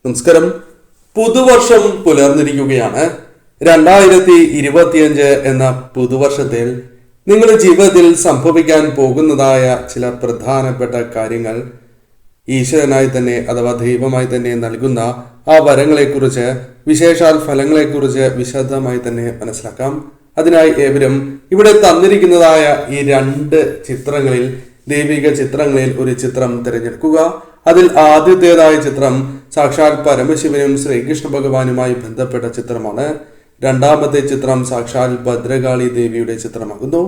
നമസ്കാരം. പുതുവർഷം പുലർന്നിരിക്കുകയാണ്. 2025 എന്ന പുതുവർഷത്തിൽ നിങ്ങളുടെ ജീവിതത്തിൽ സംഭവിക്കാൻ പോകുന്നതായ ചില പ്രധാനപ്പെട്ട കാര്യങ്ങൾ ഈശ്വരനായി തന്നെ അഥവാ ദൈവമായി തന്നെ നൽകുന്ന ആ വരങ്ങളെക്കുറിച്ച്, വിശേഷാൽ ഫലങ്ങളെക്കുറിച്ച് വിശദമായി തന്നെ മനസ്സിലാക്കാം. അതിനായി ഏവരും ഇവിടെ തന്നിരിക്കുന്നതായ ഈ 2 ചിത്രങ്ങളിൽ, ദൈവിക ചിത്രങ്ങളിൽ ഒരു ചിത്രം തിരഞ്ഞെടുക്കുക. അതിൽ ആദ്യത്തേതായ ചിത്രം സാക്ഷാൽ പരമശിവനും ശ്രീകൃഷ്ണ ഭഗവാനുമായി ബന്ധപ്പെട്ട ചിത്രമാണ്. രണ്ടാമത്തെ ചിത്രം സാക്ഷാൽ ഭദ്രകാളി ദേവിയുടെ ചിത്രമാകുന്നു.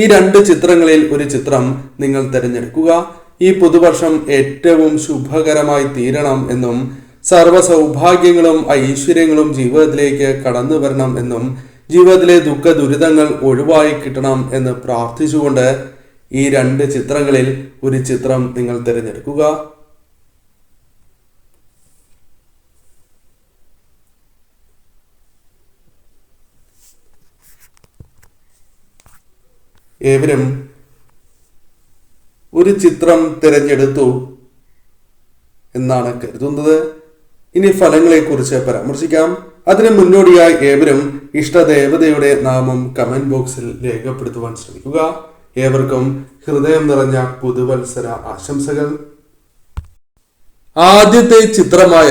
ഈ 2 ചിത്രങ്ങളിൽ ഒരു ചിത്രം നിങ്ങൾ തിരഞ്ഞെടുക്കുക. ഈ പുതുവർഷം ഏറ്റവും ശുഭകരമായി തീരണം എന്നും സർവ്വ സൗഭാഗ്യങ്ങളും ഐശ്വര്യങ്ങളും ജീവിതത്തിലേക്ക് കടന്നു വരണം എന്നും ജീവിതത്തിലെ ദുഃഖ ദുരിതങ്ങൾ ഒഴിവായി കിട്ടണം എന്ന് പ്രാർത്ഥിച്ചുകൊണ്ട് ഈ 2 ചിത്രങ്ങളിൽ ഒരു ചിത്രം നിങ്ങൾ തിരഞ്ഞെടുക്കുക. ഏവരും ഒരു ചിത്രം തിരഞ്ഞെടുത്തു എന്നാണ് കരുതുന്നത്. ഇനി ഫലങ്ങളെ കുറിച്ച് പരാമർശിക്കാം. അതിന് മുന്നോടിയായി ഏവരും ഇഷ്ടദേവതയുടെ നാമം കമന്റ് ബോക്സിൽ രേഖപ്പെടുത്തുവാൻ ശ്രമിക്കുക. ഏവർക്കും ഹൃദയം നിറഞ്ഞ പുതുവത്സര ആശംസകൾ. ആദ്യത്തെ ചിത്രമായ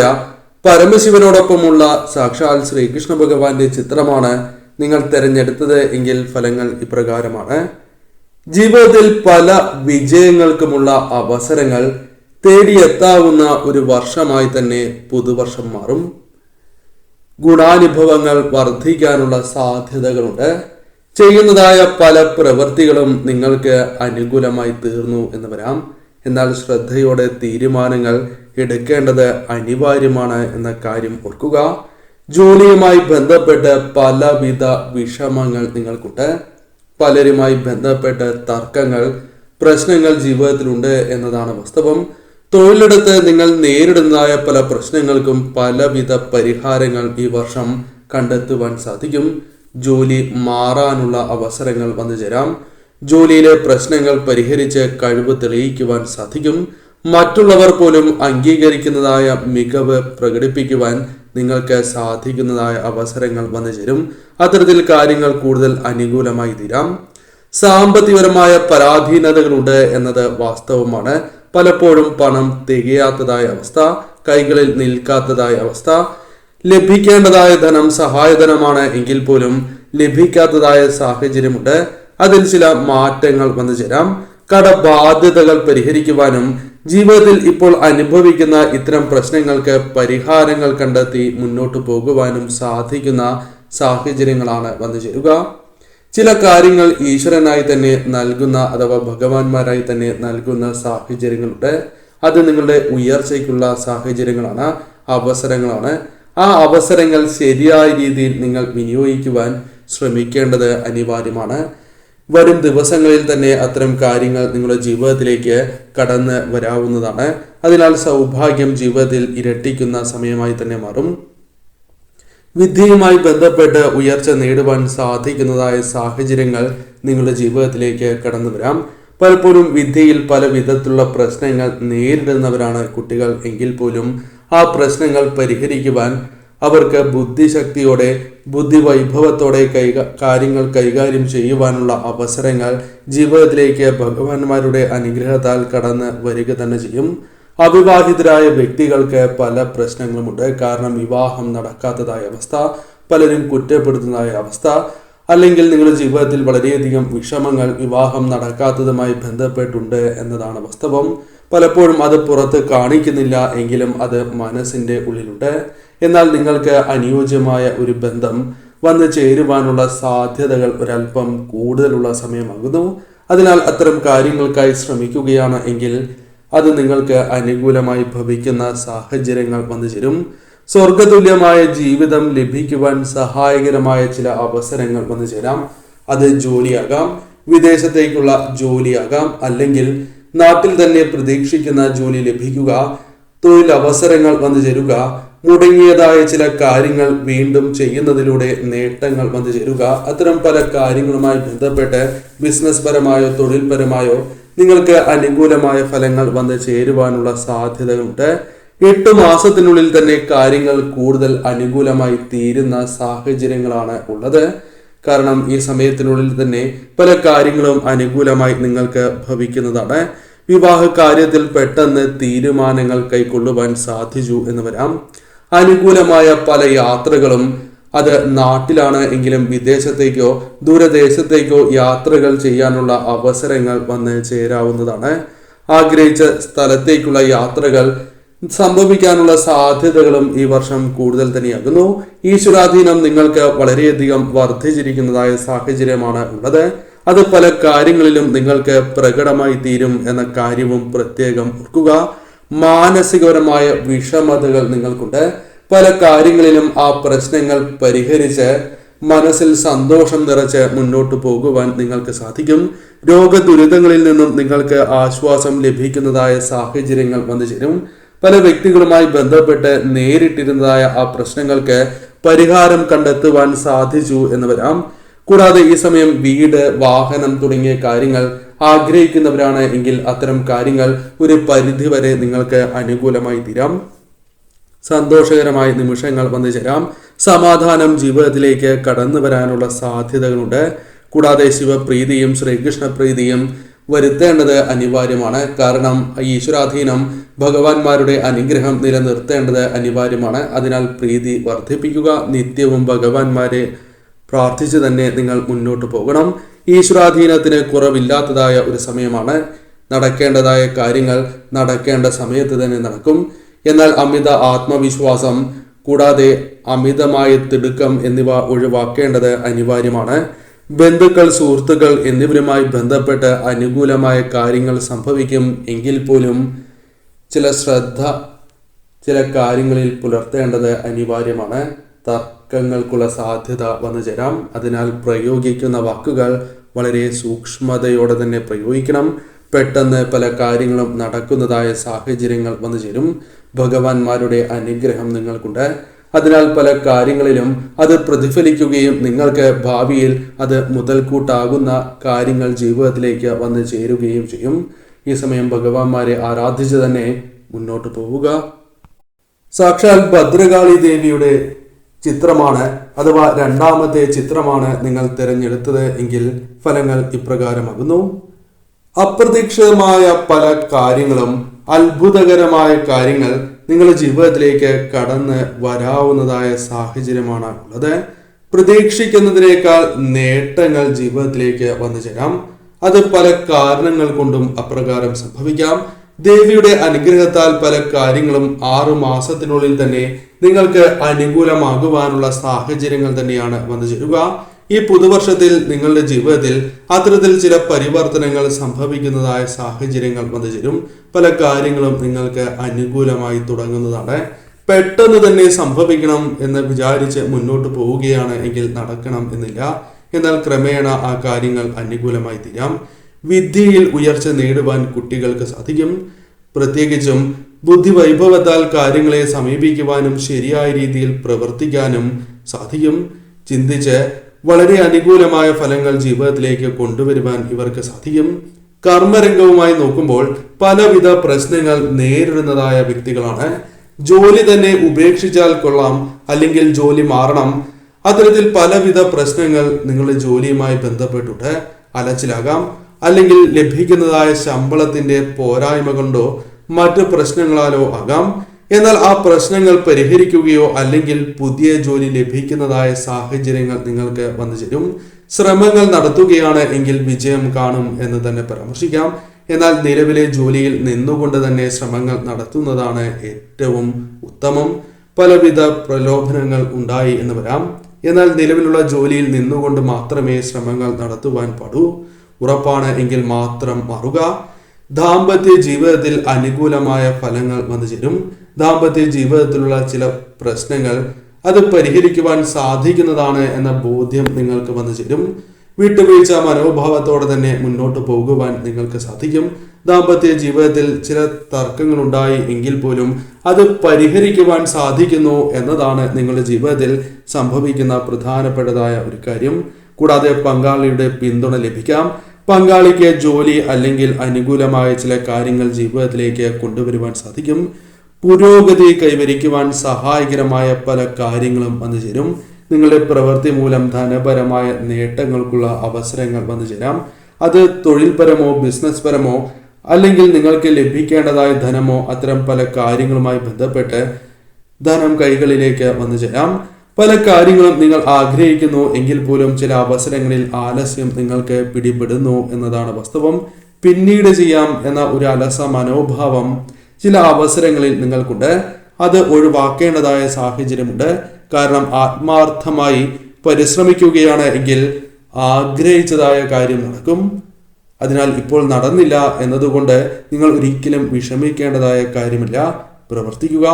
പരമശിവനോടൊപ്പമുള്ള സാക്ഷാൽ ശ്രീകൃഷ്ണ ഭഗവാന്റെ ചിത്രമാണ് നിങ്ങൾ തിരഞ്ഞെടുത്തത് എങ്കിൽ ഫലങ്ങൾ ഇപ്രകാരമാണ്. ജീവിതത്തിൽ പല വിജയങ്ങൾക്കുമുള്ള അവസരങ്ങൾ തേടിയെത്താവുന്ന ഒരു വർഷമായി തന്നെ പുതുവർഷം മാറും. ഗുണാനുഭവങ്ങൾ വർദ്ധിക്കാനുള്ള സാധ്യതകളുണ്ട്. ചെയ്യുന്നതായ പല പ്രവൃത്തികളും നിങ്ങൾക്ക് അനുകൂലമായി തീർന്നു എന്ന് വരാം. എന്നാൽ ശ്രദ്ധയോടെ തീരുമാനങ്ങൾ എടുക്കേണ്ടത് അനിവാര്യമാണ് എന്ന കാര്യം ഓർക്കുക. ജോലിയുമായി ബന്ധപ്പെട്ട് പലവിധ വിഷമങ്ങൾ നിങ്ങൾക്കുണ്ട്. പലരുമായി ബന്ധപ്പെട്ട് തർക്കങ്ങൾ, പ്രശ്നങ്ങൾ ജീവിതത്തിലുണ്ട് എന്നതാണ് വാസ്തവം. തൊഴിലിടത്ത് നിങ്ങൾ നേരിടുന്നതായ പല പ്രശ്നങ്ങൾക്കും പലവിധ പരിഹാരങ്ങൾ ഈ വർഷം കണ്ടെത്തുവാൻ സാധിക്കും. ജോലി മാറാനുള്ള അവസരങ്ങൾ വന്നു ചേരാം. ജോലിയിലെ പ്രശ്നങ്ങൾ പരിഹരിച്ച് കഴിവ് തെളിയിക്കുവാൻ സാധിക്കും. മറ്റുള്ളവർ പോലും അംഗീകരിക്കുന്നതായ മികവ് പ്രകടിപ്പിക്കുവാൻ നിങ്ങൾക്ക് സാധിക്കുന്നതായ അവസരങ്ങൾ വന്നു ചേരും. അത്തരത്തിൽ കാര്യങ്ങൾ കൂടുതൽ അനുകൂലമായി തീരാം. സാമ്പത്തികപരമായ പരാധീനതകളുണ്ട് എന്നത് വാസ്തവമാണ്. പലപ്പോഴും പണം തികയാത്തതായ അവസ്ഥ, കൈകളിൽ നിൽക്കാത്തതായ അവസ്ഥ, ലഭിക്കേണ്ടതായ ധനം സഹായധനമാണ് എങ്കിൽ പോലും ലഭിക്കാത്തതായ സാഹചര്യമുണ്ട്. അതിൽ ചില മാറ്റങ്ങൾ വന്നു ചേരാം. കടബാധ്യതകൾ പരിഹരിക്കുവാനും ജീവിതത്തിൽ ഇപ്പോൾ അനുഭവിക്കുന്ന ഇത്തരം പ്രശ്നങ്ങൾക്ക് പരിഹാരങ്ങൾ കണ്ടെത്തി മുന്നോട്ട് പോകുവാനും സാധിക്കുന്ന സാഹചര്യങ്ങളാണ് വന്നു ചേരുക. ചില കാര്യങ്ങൾ ഈശ്വരനായി തന്നെ നൽകുന്ന അഥവാ ഭഗവാന്മാരായി തന്നെ നൽകുന്ന സാഹചര്യങ്ങളുണ്ട്. അത് നിങ്ങളുടെ ഉയർച്ചയ്ക്കുള്ള സാഹചര്യങ്ങളാണ്, അവസരങ്ങളാണ്. ആ അവസരങ്ങൾ ശരിയായ രീതിയിൽ നിങ്ങൾ വിനിയോഗിക്കുവാൻ ശ്രമിക്കേണ്ടത് അനിവാര്യമാണ്. വരും ദിവസങ്ങളിൽ തന്നെ അത്തരം കാര്യങ്ങൾ നിങ്ങളുടെ ജീവിതത്തിലേക്ക് കടന്ന് വരാവുന്നതാണ്. അതിനാൽ സൗഭാഗ്യം ജീവിതത്തിൽ ഇരട്ടിക്കുന്ന സമയമായി തന്നെ മാറും. വിദ്യയുമായി ബന്ധപ്പെട്ട് ഉയർച്ച നേടുവാൻ സാധിക്കുന്നതായ സാഹചര്യങ്ങൾ നിങ്ങളുടെ ജീവിതത്തിലേക്ക് കടന്നു വരാം. പലപ്പോഴും വിദ്യയിൽ പല വിധത്തിലുള്ള പ്രശ്നങ്ങൾ നേരിടുന്നവരാണ് കുട്ടികൾ എങ്കിൽ പോലും ആ പ്രശ്നങ്ങൾ പരിഹരിക്കുവാൻ അവർക്ക് ബുദ്ധിശക്തിയോടെ, ബുദ്ധിവൈഭവത്തോടെ കാര്യങ്ങൾ കൈകാര്യം ചെയ്യുവാനുള്ള അവസരങ്ങൾ ജീവിതത്തിലേക്ക് ഭഗവാന്മാരുടെ അനുഗ്രഹത്താൽ കടന്ന് വരിക തന്നെ ചെയ്യും. അവിവാഹിതരായ വ്യക്തികൾക്ക് പല പ്രശ്നങ്ങളുമുണ്ട്. കാരണം വിവാഹം നടക്കാത്തതായ അവസ്ഥ, പലരും കുറ്റപ്പെടുത്തുന്നതായ അവസ്ഥ, അല്ലെങ്കിൽ നിങ്ങളുടെ ജീവിതത്തിൽ വളരെയധികം വിഷമങ്ങൾ വിവാഹം നടക്കാത്തതുമായി ബന്ധപ്പെട്ടുണ്ട് എന്നതാണ് വാസ്തവം. പലപ്പോഴും അത് പുറത്ത് കാണിക്കുന്നില്ല എങ്കിലും അത് മനസ്സിന്റെ ഉള്ളിലുണ്ട്. എന്നാൽ നിങ്ങൾക്ക് അനുയോജ്യമായ ഒരു ബന്ധം വന്നു ചേരുവാനുള്ള സാധ്യതകൾ ഒരല്പം കൂടുതലുള്ള സമയമാകുന്നു. അതിനാൽ അത്തരം കാര്യങ്ങൾക്കായി ശ്രമിക്കുകയാണ് എങ്കിൽ അത് നിങ്ങൾക്ക് അനുകൂലമായി ഭവിക്കുന്ന സാഹചര്യങ്ങൾ വന്നു ചേരും. സ്വർഗതുല്യമായ ജീവിതം ലഭിക്കുവാൻ സഹായകരമായ ചില അവസരങ്ങൾ വന്നു ചേരാം. അത് ജോലിയാകാം, വിദേശത്തേക്കുള്ള ജോലിയാകാം, അല്ലെങ്കിൽ നാട്ടിൽ തന്നെ പ്രതീക്ഷിക്കുന്ന ജോലി ലഭിക്കുക, തൊഴിലവസരങ്ങൾ വന്നു ചേരുക, മുടങ്ങിയതായ ചില കാര്യങ്ങൾ വീണ്ടും ചെയ്യുന്നതിലൂടെ നേട്ടങ്ങൾ വന്നു ചേരുക. അത്തരം പല കാര്യങ്ങളുമായി ബന്ധപ്പെട്ട് ബിസിനസ് പരമായോ തൊഴിൽപരമായോ നിങ്ങൾക്ക് അനുകൂലമായ ഫലങ്ങൾ വന്നു ചേരുവാനുള്ള സാധ്യതകളുണ്ട്. 8 മാസത്തിനുള്ളിൽ തന്നെ കാര്യങ്ങൾ കൂടുതൽ അനുകൂലമായി തീരുന്ന സാഹചര്യങ്ങളാണ് ഉള്ളത്. കാരണം ഈ സമയത്തിനുള്ളിൽ തന്നെ പല കാര്യങ്ങളും അനുകൂലമായി നിങ്ങൾക്ക് ഭവിക്കുന്നതാണ്. വിവാഹ കാര്യത്തിൽ പെട്ടെന്ന് തീരുമാനങ്ങൾ കൈക്കൊള്ളുവാൻ സാധിച്ചു എന്ന് വരാം. അനുകൂലമായ പല യാത്രകളും, അത് നാട്ടിലാണ് എങ്കിലും വിദേശത്തേക്കോ ദൂരദേശത്തേക്കോ യാത്രകൾ ചെയ്യാനുള്ള അവസരങ്ങൾ വന്ന് ചേരാവുന്നതാണ്. ആഗ്രഹിച്ച സ്ഥലത്തേക്കുള്ള യാത്രകൾ സംഭവിക്കാനുള്ള സാധ്യതകളും ഈ വർഷം കൂടുതൽ തന്നെയാകുന്നു. ഈശ്വരാധീനം നിങ്ങൾക്ക് വളരെയധികം വർദ്ധിച്ചിരിക്കുന്നതായ സാഹചര്യമാണ് ഉള്ളത്. അത് പല കാര്യങ്ങളിലും നിങ്ങൾക്ക് പ്രകടമായി തീരും എന്ന കാര്യവും പ്രത്യേകം ഓർക്കുക. മാനസികപരമായ വിഷമതകൾ നിങ്ങൾക്കുണ്ട്. പല കാര്യങ്ങളിലും ആ പ്രശ്നങ്ങൾ പരിഹരിച്ച് മനസ്സിൽ സന്തോഷം നിറച്ച് മുന്നോട്ട് പോകുവാൻ നിങ്ങൾക്ക് സാധിക്കും. രോഗദുരിതങ്ങളിൽ നിന്നും നിങ്ങൾക്ക് ആശ്വാസം ലഭിക്കുന്നതായ സാഹചര്യങ്ങൾ വന്നു ചേരും. പല വ്യക്തികളുമായി ബന്ധപ്പെട്ട് നേരിട്ടിരുന്നതായ ആ പ്രശ്നങ്ങൾക്ക് പരിഹാരം കണ്ടെത്തുവാൻ സാധിച്ചു എന്ന് വരാം. കൂടാതെ ഈ സമയം വീട്, വാഹനം തുടങ്ങിയ കാര്യങ്ങൾ ആഗ്രഹിക്കുന്നവരാണ് എങ്കിൽ അത്തരം കാര്യങ്ങൾ ഒരു പരിധിവരെ നിങ്ങൾക്ക് അനുകൂലമായി തീരാം. സന്തോഷകരമായ നിമിഷങ്ങൾ വന്നു ചേരാം. സമാധാനം ജീവിതത്തിലേക്ക് കടന്നു വരാനുള്ള സാധ്യതകളുണ്ട്. കൂടാതെ ശിവപ്രീതിയും ശ്രീകൃഷ്ണ പ്രീതിയും വരുത്തേണ്ടത് അനിവാര്യമാണ്. കാരണം ഈശ്വരാധീനം, ഭഗവാന്മാരുടെ അനുഗ്രഹം നിലനിർത്തേണ്ടത് അനിവാര്യമാണ്. അതിനാൽ പ്രീതി വർദ്ധിപ്പിക്കുക. നിത്യവും ഭഗവാന്മാരെ പ്രാർത്ഥിച്ച് തന്നെ നിങ്ങൾ മുന്നോട്ട് പോകണം. ഈശ്വരാധീനത്തിന് കുറവില്ലാത്തതായ ഒരു സമയമാണ്. നടക്കേണ്ടതായ കാര്യങ്ങൾ നടക്കേണ്ട സമയത്ത് തന്നെ നടക്കും. എന്നാൽ അമിത ആത്മവിശ്വാസം കൂടാതെ അമിതമായ തിടുക്കം എന്നിവ ഒഴിവാക്കേണ്ടത് അനിവാര്യമാണ്. ബന്ധുക്കൾ, സുഹൃത്തുക്കൾ എന്നിവരുമായി ബന്ധപ്പെട്ട് അനുകൂലമായ കാര്യങ്ങൾ സംഭവിക്കും എങ്കിൽ പോലും ചില കാര്യങ്ങളിൽ പുലർത്തേണ്ടത് അനിവാര്യമാണ്. തർക്കങ്ങൾക്കുള്ള സാധ്യത വന്നു ചേരാം. അതിനാൽ പ്രയോഗിക്കുന്ന വാക്കുകൾ വളരെ സൂക്ഷ്മതയോടെ തന്നെ പ്രയോഗിക്കണം. പെട്ടെന്ന് പല കാര്യങ്ങളും നടക്കുന്നതായ സാഹചര്യങ്ങൾ വന്നു ചേരും. ഭഗവാന്മാരുടെ അനുഗ്രഹം നിങ്ങൾക്കുണ്ട്. അതിനാൽ പല കാര്യങ്ങളിലും അത് പ്രതിഫലിക്കുകയും നിങ്ങൾക്ക് ഭാവിയിൽ അത് മുതൽക്കൂട്ടാകുന്ന കാര്യങ്ങൾ ജീവിതത്തിലേക്ക് വന്നു ചേരുകയും ചെയ്യും. ഈ സമയം ഭഗവാന്മാരെ ആരാധിച്ച് തന്നെ മുന്നോട്ട് പോവുക. സാക്ഷാൽ ഭദ്രകാളി ദേവിയുടെ ചിത്രമാണ് അഥവാ രണ്ടാമത്തെ ചിത്രമാണ് നിങ്ങൾ തിരഞ്ഞെടുത്തത് എങ്കിൽ ഫലങ്ങൾ ഇപ്രകാരമാകുന്നു. അപ്രതീക്ഷിതമായ പല കാര്യങ്ങളും, അത്ഭുതകരമായ കാര്യങ്ങൾ നിങ്ങളുടെ ജീവിതത്തിലേക്ക് കടന്ന് വരാവുന്നതായ സാഹചര്യമാണ് ഉള്ളത്. പ്രതീക്ഷിക്കുന്നതിനേക്കാൾ നേട്ടങ്ങൾ ജീവിതത്തിലേക്ക് വന്നു ചേരാം. അത് പല കാരണങ്ങൾ കൊണ്ടും അപ്രകാരം സംഭവിക്കാം. ദേവിയുടെ അനുഗ്രഹത്താൽ പല കാര്യങ്ങളും 6 മാസത്തിനുള്ളിൽ തന്നെ നിങ്ങൾക്ക് അനുകൂലമാകുവാനുള്ള സാഹചര്യങ്ങൾ തന്നെയാണ് വന്നു ചേരുക. ഈ പുതുവർഷത്തിൽ നിങ്ങളുടെ ജീവിതത്തിൽ അത്തരത്തിൽ ചില പരിവർത്തനങ്ങൾ സംഭവിക്കുന്നതായ സാഹചര്യങ്ങൾ വന്നു ചേരും. പല കാര്യങ്ങളും നിങ്ങൾക്ക് അനുകൂലമായി തുടങ്ങുന്നതാണ്. പെട്ടെന്ന് തന്നെ സംഭവിക്കണം എന്ന് വിചാരിച്ച് മുന്നോട്ട് പോവുകയാണ് എങ്കിൽ നടക്കണം എന്നില്ല. എന്നാൽ ക്രമേണ ആ കാര്യങ്ങൾ അനുകൂലമായി തീരാം. വിദ്യയിൽ ഉയർച്ച നേടുവാൻ കുട്ടികൾക്ക് സാധിക്കും. പ്രത്യേകിച്ചും ബുദ്ധിവൈഭവത്താൽ കാര്യങ്ങളെ സമീപിക്കുവാനും ശരിയായ രീതിയിൽ പ്രവർത്തിക്കാനും സാധിക്കും. ചിന്തിച്ച് വളരെ അനുകൂലമായ ഫലങ്ങൾ ജീവിതത്തിലേക്ക് കൊണ്ടുവരുവാൻ ഇവർക്ക് സാധിക്കും. കർമ്മരംഗവുമായി നോക്കുമ്പോൾ പലവിധ പ്രശ്നങ്ങൾ നേരിടുന്നതായ വ്യക്തികളാണ്. ജോലി തന്നെ ഉപേക്ഷിച്ചാൽ കൊള്ളാം, അല്ലെങ്കിൽ ജോലി മാറണം. അത്തരത്തിൽ പലവിധ പ്രശ്നങ്ങൾ നിങ്ങളുടെ ജോലിയുമായി ബന്ധപ്പെട്ടിട്ട് അലച്ചിലാകാം. അല്ലെങ്കിൽ ലഭിക്കുന്നതായ ശമ്പളത്തിന്റെ പോരായ്മ കൊണ്ടോ മറ്റു പ്രശ്നങ്ങളാലോ ആകാം. എന്നാൽ ആ പ്രശ്നങ്ങൾ പരിഹരിക്കുകയോ അല്ലെങ്കിൽ പുതിയ ജോലി ലഭിക്കുന്നതായ സാഹചര്യങ്ങൾ നിങ്ങൾക്ക് വന്നു ചേരും. ശ്രമങ്ങൾ നടത്തുകയാണ് എങ്കിൽ വിജയം കാണും എന്ന് തന്നെ പരാമർശിക്കാം. എന്നാൽ നിലവിലെ ജോലിയിൽ നിന്നുകൊണ്ട് തന്നെ ശ്രമങ്ങൾ നടത്തുന്നതാണ് ഏറ്റവും ഉത്തമം. പലവിധ പ്രലോഭനങ്ങൾ ഉണ്ടായി എന്ന് വരാം. എന്നാൽ നിലവിലുള്ള ജോലിയിൽ നിന്നുകൊണ്ട് മാത്രമേ ശ്രമങ്ങൾ നടത്തുവാൻ പാടൂ. ഉറപ്പാണ് എങ്കിൽ മാത്രം മാറുക. ദാമ്പത്യ ജീവിതത്തിൽ അനുകൂലമായ ഫലങ്ങൾ വന്നു ചേരും. ദാമ്പത്യ ജീവിതത്തിലുള്ള ചില പ്രശ്നങ്ങൾ അത് പരിഹരിക്കുവാൻ സാധിക്കുന്നതാണ് എന്ന ബോധ്യം നിങ്ങൾക്ക് വന്നു ചേരും. വിട്ടുവീഴ്ച മനോഭാവത്തോടെ തന്നെ മുന്നോട്ട് പോകുവാൻ നിങ്ങൾക്ക് സാധിക്കും. ദാമ്പത്യ ജീവിതത്തിൽ ചില തർക്കങ്ങൾ ഉണ്ടായി എങ്കിൽ പോലും അത് പരിഹരിക്കുവാൻ സാധിക്കുന്നു എന്നതാണ് നിങ്ങളുടെ ജീവിതത്തിൽ സംഭവിക്കുന്ന പ്രധാനപ്പെട്ടതായ ഒരു കാര്യം. കൂടാതെ പങ്കാളിയുടെ പിന്തുണ ലഭിക്കാം. പങ്കാളിക്ക് ജോലി അല്ലെങ്കിൽ അനുകൂലമായ ചില കാര്യങ്ങൾ ജീവിതത്തിലേക്ക് കൊണ്ടുവരുവാൻ സാധിക്കും. പുരോഗതി കൈവരിക്കുവാൻ സഹായകരമായ പല കാര്യങ്ങളും വന്നു ചേരും. നിങ്ങളുടെ പ്രവൃത്തി മൂലം ധനപരമായ നേട്ടങ്ങൾക്കുള്ള അവസരങ്ങൾ വന്നു ചേരാം. അത് തൊഴിൽപരമോ ബിസിനസ് പരമോ അല്ലെങ്കിൽ നിങ്ങൾക്ക് ലഭിക്കേണ്ടതായ ധനമോ അത്തരം പല കാര്യങ്ങളുമായി ബന്ധപ്പെട്ട് ധനം കൈകളിലേക്ക് വന്നു ചേരാം. പല കാര്യങ്ങളും നിങ്ങൾ ആഗ്രഹിക്കുന്നു എങ്കിൽ പോലും ചില അവസരങ്ങളിൽ ആലസ്യം നിങ്ങൾക്ക് പിടിപെടുന്നു എന്നതാണ് വാസ്തവം. പിന്നീട് ചെയ്യാം എന്ന ഒരു അലസ മനോഭാവം ചില അവസരങ്ങളിൽ നിങ്ങൾക്കുണ്ട്. അത് ഒഴിവാക്കേണ്ടതായ സാഹചര്യമുണ്ട്. കാരണം ആത്മാർത്ഥമായി പരിശ്രമിക്കുകയാണ് എങ്കിൽ ആഗ്രഹിച്ചതായ കാര്യം നടക്കും. അതിനാൽ ഇപ്പോൾ നടന്നില്ല എന്നതുകൊണ്ട് നിങ്ങൾ ഒരിക്കലും വിഷമിക്കേണ്ടതായ കാര്യമില്ല. പ്രവർത്തിക്കുക,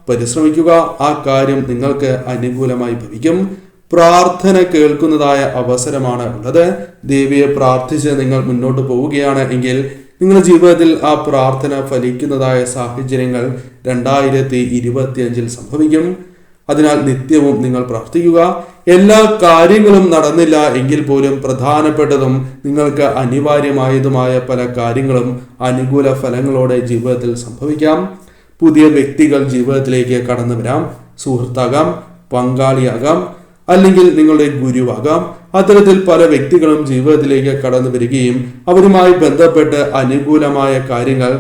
പരിശ്രമിക്കുക. ആ കാര്യം നിങ്ങൾക്ക് അനുകൂലമായി ഭവിക്കും. പ്രാർത്ഥന കേൾക്കുന്നതായ അവസരമാണ് ഉള്ളത്. ദേവിയെ പ്രാർത്ഥിച്ച് നിങ്ങൾ മുന്നോട്ട് പോവുകയാണ് എങ്കിൽ നിങ്ങളുടെ ജീവിതത്തിൽ ആ പ്രാർത്ഥന ഫലിക്കുന്നതായ സാഹചര്യങ്ങൾ 2025 സംഭവിക്കും. അതിനാൽ നിത്യവും നിങ്ങൾ പ്രാർത്ഥിക്കുക. എല്ലാ കാര്യങ്ങളും നടന്നില്ല എങ്കിൽ പോലും പ്രധാനപ്പെട്ടതും നിങ്ങൾക്ക് അനിവാര്യമായതുമായ പല കാര്യങ്ങളും അനുകൂല ഫലങ്ങളോടെ ജീവിതത്തിൽ സംഭവിക്കാം. പുതിയ വ്യക്തികൾ ജീവിതത്തിലേക്ക് കടന്നു വരാം. സുഹൃത്താകാം, പങ്കാളിയാകാം, അല്ലെങ്കിൽ നിങ്ങളുടെ ഗുരുവാകാം. അത്തരത്തിൽ പല വ്യക്തികളും ജീവിതത്തിലേക്ക് കടന്നു വരികയും അവരുമായി ബന്ധപ്പെട്ട് അനുകൂലമായ കാര്യങ്ങൾ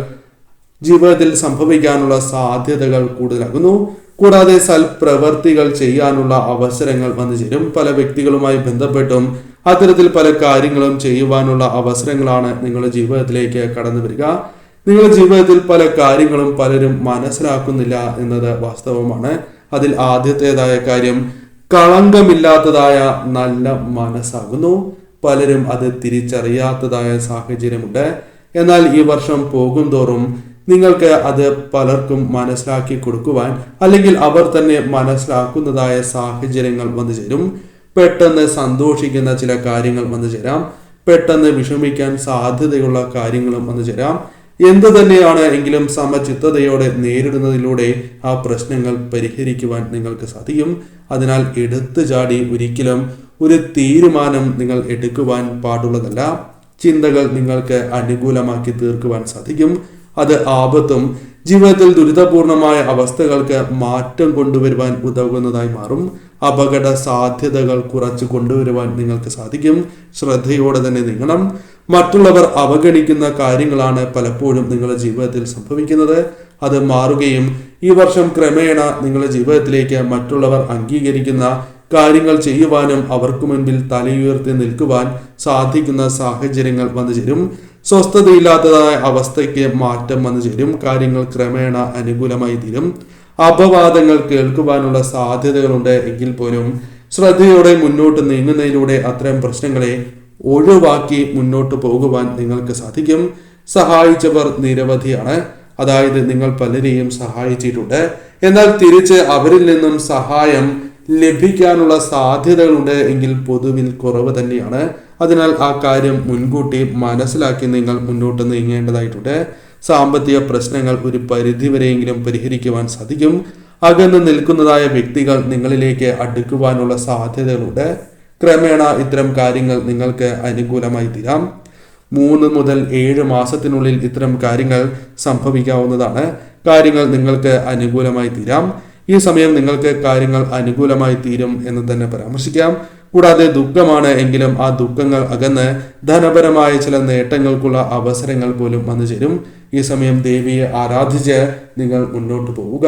ജീവിതത്തിൽ സംഭവിക്കാനുള്ള സാധ്യതകൾ കൂടുതലാകുന്നു. കൂടാതെ സൽപ്രവർത്തികൾ ചെയ്യാനുള്ള അവസരങ്ങൾ വന്നു ചേരും. പല വ്യക്തികളുമായി ബന്ധപ്പെട്ടും അത്തരത്തിൽ പല കാര്യങ്ങളും ചെയ്യുവാനുള്ള അവസരങ്ങളാണ് നിങ്ങളുടെ ജീവിതത്തിലേക്ക് കടന്നു വരിക. നിങ്ങളുടെ ജീവിതത്തിൽ പല കാര്യങ്ങളും പലരും മനസ്സിലാക്കുന്നില്ല എന്നത് വാസ്തവമാണ്. അതിൽ ആദ്യത്തേതായ കാര്യം കളങ്കമില്ലാത്തതായ നല്ല മനസ്സാകുന്നു. പലരും അത് തിരിച്ചറിയാത്തതായ സാഹചര്യമുണ്ട്. എന്നാൽ ഈ വർഷം പോകും തോറും നിങ്ങൾക്ക് അത് പലർക്കും മനസ്സിലാക്കി കൊടുക്കുവാൻ അല്ലെങ്കിൽ അവർ തന്നെ മനസ്സിലാക്കുന്നതായ സാഹചര്യങ്ങൾ വന്നു ചേരും. പെട്ടെന്ന് സന്തോഷിക്കുന്ന ചില കാര്യങ്ങൾ വന്നു ചേരാം. പെട്ടെന്ന് വിഷമിക്കാൻ സാധ്യതയുള്ള കാര്യങ്ങളും വന്നു ചേരാം. എന്തു തന്നെയാണ് എങ്കിലും സമചിത്തതയോടെ നേരിടുന്നതിലൂടെ ആ പ്രശ്നങ്ങൾ പരിഹരിക്കുവാൻ നിങ്ങൾക്ക് സാധിക്കും. അതിനാൽ എടുത്തു ചാടി ഒരിക്കലും ഒരു തീരുമാനം നിങ്ങൾ എടുക്കുവാൻ പാടുള്ളതല്ല. ചിന്തകൾ നിങ്ങൾക്ക് അനുകൂലമാക്കി തീർക്കുവാൻ സാധിക്കും. അത് ആപത്തും ജീവിതത്തിൽ ദുരിതപൂർണമായ അവസ്ഥകൾക്ക് മാറ്റം കൊണ്ടുവരുവാൻ ഉതകുന്നതായി മാറും. അപകട സാധ്യതകൾ കുറച്ച് കൊണ്ടുവരുവാൻ നിങ്ങൾക്ക് സാധിക്കും. ശ്രദ്ധയോടെ തന്നെ നീങ്ങണം. മറ്റുള്ളവർ അവഗണിക്കുന്ന കാര്യങ്ങളാണ് പലപ്പോഴും നിങ്ങളുടെ ജീവിതത്തിൽ സംഭവിക്കുന്നത്. അത് മാറുകയും ഈ വർഷം ക്രമേണ നിങ്ങളുടെ ജീവിതത്തിലേക്ക് മറ്റുള്ളവർ അംഗീകരിക്കുന്ന കാര്യങ്ങൾ ചെയ്യുവാനും അവർക്ക് മുൻപിൽ തലയുയർത്തി നിൽക്കുവാൻ സാധിക്കുന്ന സാഹചര്യങ്ങൾ വന്നു ചേരും. സ്വസ്ഥതയില്ലാത്തതായ അവസ്ഥയ്ക്ക് മാറ്റം വന്നു ചേരും. കാര്യങ്ങൾ ക്രമേണ അനുകൂലമായി തീരും. അപവാദങ്ങൾ കേൾക്കുവാനുള്ള സാധ്യതകളുണ്ട് എങ്കിൽ പോലും ശ്രദ്ധയോടെ മുന്നോട്ട് നീങ്ങുന്നതിലൂടെ അത്തരം പ്രശ്നങ്ങളെ ഒഴിവാക്കി മുന്നോട്ട് പോകുവാൻ നിങ്ങൾക്ക് സാധിക്കും. സഹായിച്ചവർ നിരവധിയാണ്. അതായത് നിങ്ങൾ പലരെയും സഹായിച്ചിട്ടുണ്ട്. എന്നാൽ തിരിച്ച് അവരിൽ നിന്നും സഹായം ലഭിക്കാനുള്ള സാധ്യതകളുണ്ട് എങ്കിൽ പൊതുവിൽ കുറവ് തന്നെയാണ്. അതിനാൽ ആ കാര്യം മുൻകൂട്ടി മനസ്സിലാക്കി നിങ്ങൾ മുന്നോട്ട് നീങ്ങേണ്ടതായിട്ടുണ്ട്. സാമ്പത്തിക പ്രശ്നങ്ങൾ ഒരു പരിധിവരെയെങ്കിലും പരിഹരിക്കുവാൻ സാധിക്കും. അകന്ന് നിൽക്കുന്നതായ വ്യക്തികൾ നിങ്ങളിലേക്ക് അടുക്കുവാനുള്ള സാധ്യതകളുണ്ട്. ക്രമേണ ഇത്തരം കാര്യങ്ങൾ നിങ്ങൾക്ക് അനുകൂലമായി തീരാം. 3 മുതൽ 7 മാസത്തിനുള്ളിൽ ഇത്തരം കാര്യങ്ങൾ സംഭവിക്കാവുന്നതാണ്. കാര്യങ്ങൾ നിങ്ങൾക്ക് അനുകൂലമായി തീരാം. ഈ സമയം നിങ്ങൾക്ക് കാര്യങ്ങൾ അനുകൂലമായി തീരും എന്ന് തന്നെ പരാമർശിക്കാം. കൂടാതെ ദുഃഖമാണ് എങ്കിലും ആ ദുഃഖങ്ങൾ അകന്ന് ധനപരമായ ചില നേട്ടങ്ങൾക്കുള്ള അവസരങ്ങൾ പോലും വന്നു ചേരും. ഈ സമയം ദേവിയെ ആരാധിച്ച് നിങ്ങൾ മുന്നോട്ട് പോവുക.